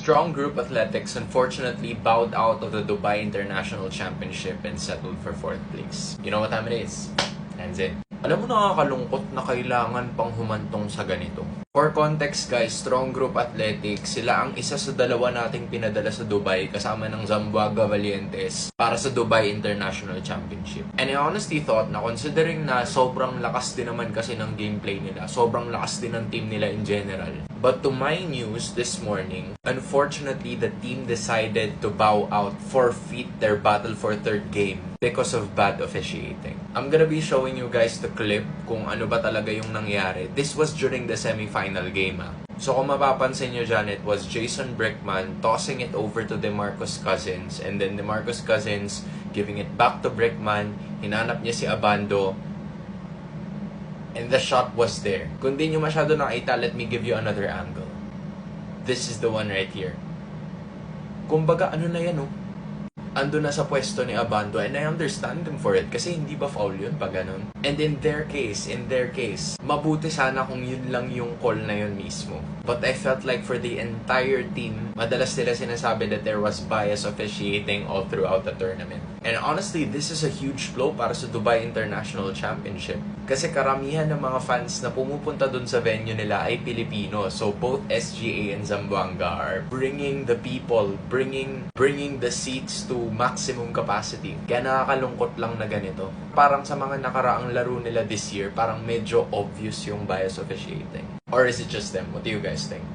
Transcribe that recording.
Strong Group Athletics unfortunately bowed out of the Dubai International Championship and settled for 4th place. You know what time it is? Hands in. Alam mo, nakakalungkot na kailangan pang humantong sa ganito. For context guys, Strong Group Athletics, sila ang isa sa dalawa nating pinadala sa Dubai kasama ng Zamboanga Valientes para sa Dubai International Championship. And I honestly thought na considering na sobrang lakas din naman kasi ng gameplay nila, sobrang lakas din ng team nila in general. But to my news this morning, unfortunately the team decided to bow out, forfeit their battle for 3rd game because of bad officiating. I'm gonna be showing you guys the clip kung ano ba talaga yung nangyari. This was during the semi-final game. So kung mapapansin nyo dyan, it was Jason Brickman tossing it over to DeMarcus Cousins, and then DeMarcus Cousins giving it back to Brickman. Hinanap niya si Abando, and the shot was there. Kung di nyo masyado nakita, let me give you another angle. This is the one right here. Kumbaga, ano na yan, oh? Ando na sa pwesto ni Abando, and I understand them for it kasi hindi ba foul yun pag ganun? And in their case, mabuti sana kung yun lang yung call na yun mismo. But I felt like for the entire team, madalas nila sinasabi that there was bias officiating all throughout the tournament. And honestly, this is a huge blow para sa Dubai International Championship. Kasi karamihan ng mga fans na pumupunta dun sa venue nila ay Pilipino. So both SGA and Zamboanga are bringing the people, bringing the seats to maximum capacity. Kaya nakakalungkot lang na ganito. Parang sa mga nakaraang laro nila this year, parang medyo obvious yung bias officiating. Or is it just them? What do you guys think?